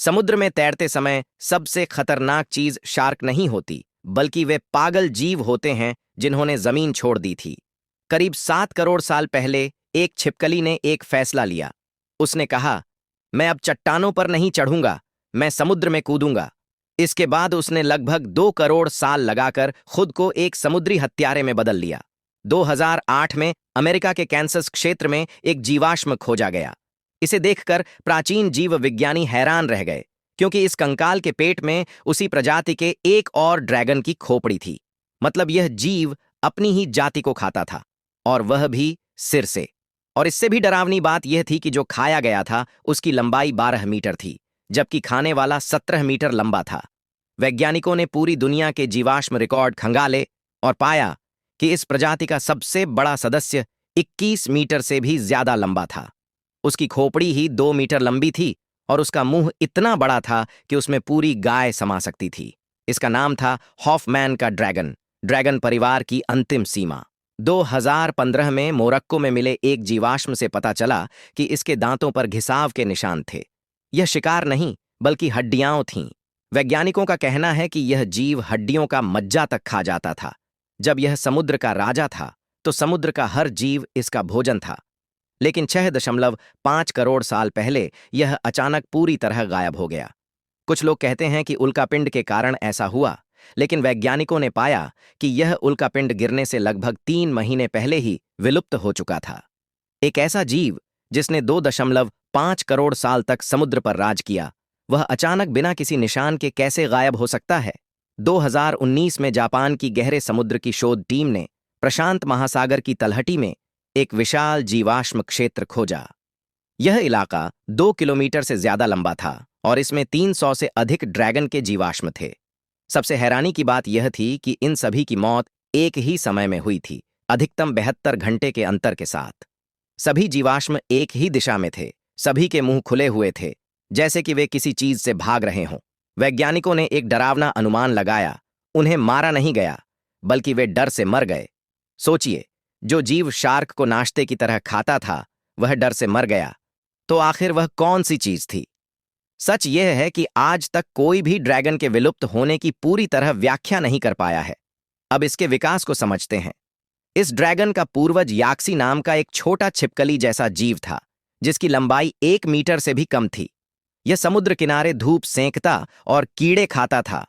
समुद्र में तैरते समय सबसे खतरनाक चीज शार्क नहीं होती, बल्कि वे पागल जीव होते हैं जिन्होंने जमीन छोड़ दी थी। करीब 7 करोड़ साल पहले एक छिपकली ने एक फैसला लिया। उसने कहा, मैं अब चट्टानों पर नहीं चढ़ूंगा, मैं समुद्र में कूदूंगा। इसके बाद उसने लगभग 2 करोड़ साल लगाकर खुद को एक समुद्री हत्यारे में बदल लिया। 2008 में अमेरिका के कैंसस क्षेत्र में एक जीवाश्म खोजा गया। इसे देखकर प्राचीन जीव विज्ञानी हैरान रह गए, क्योंकि इस कंकाल के पेट में उसी प्रजाति के एक और ड्रैगन की खोपड़ी थी। मतलब यह जीव अपनी ही जाति को खाता था, और वह भी सिर से। और इससे भी डरावनी बात यह थी कि जो खाया गया था उसकी लंबाई 12 मीटर थी, जबकि खाने वाला 17 मीटर लंबा था। वैज्ञानिकों ने पूरी दुनिया के जीवाश्म रिकॉर्ड खंगाले और पाया कि इस प्रजाति का सबसे बड़ा सदस्य 21 मीटर से भी ज्यादा लंबा था। उसकी खोपड़ी ही 2 मीटर लंबी थी और उसका मुंह इतना बड़ा था कि उसमें पूरी गाय समा सकती थी। इसका नाम था हॉफमैन का ड्रैगन, ड्रैगन परिवार की अंतिम सीमा। 2015 में मोरक्को में मिले एक जीवाश्म से पता चला कि इसके दांतों पर घिसाव के निशान थे। यह शिकार नहीं, बल्कि हड्डियां थीं। वैज्ञानिकों का कहना है कि यह जीव हड्डियों का मज्जा तक खा जाता था। जब यह समुद्र का राजा था, तो समुद्र का हर जीव इसका भोजन था। लेकिन 6.5 करोड़ साल पहले यह अचानक पूरी तरह गायब हो गया। कुछ लोग कहते हैं कि उल्कापिंड के कारण ऐसा हुआ, लेकिन वैज्ञानिकों ने पाया कि यह उल्कापिंड गिरने से लगभग 3 महीने पहले ही विलुप्त हो चुका था। एक ऐसा जीव जिसने 2.5 करोड़ साल तक समुद्र पर राज किया, वह अचानक बिना किसी निशान के कैसे गायब हो सकता है? 2019 में जापान की गहरे समुद्र की शोध टीम ने प्रशांत महासागर की तलहटी में एक विशाल जीवाश्म क्षेत्र खोजा। यह इलाका 2 किलोमीटर से ज्यादा लंबा था और इसमें 300 से अधिक ड्रैगन के जीवाश्म थे। सबसे हैरानी की बात यह थी कि इन सभी की मौत एक ही समय में हुई थी, अधिकतम 72 घंटे के अंतर के साथ। सभी जीवाश्म एक ही दिशा में थे, सभी के मुंह खुले हुए थे, जैसे कि वे किसी चीज से भाग रहे हों। वैज्ञानिकों ने एक डरावना अनुमान लगाया, उन्हें मारा नहीं गया, बल्कि वे डर से मर गए। सोचिए, जो जीव शार्क को नाश्ते की तरह खाता था, वह डर से मर गया। तो आखिर वह कौन सी चीज थी? सच यह है कि आज तक कोई भी ड्रैगन के विलुप्त होने की पूरी तरह व्याख्या नहीं कर पाया है। अब इसके विकास को समझते हैं। इस ड्रैगन का पूर्वज याक्सी नाम का एक छोटा छिपकली जैसा जीव था, जिसकी लंबाई 1 मीटर से भी कम थी। यह समुद्र किनारे धूप सेंकता और कीड़े खाता था,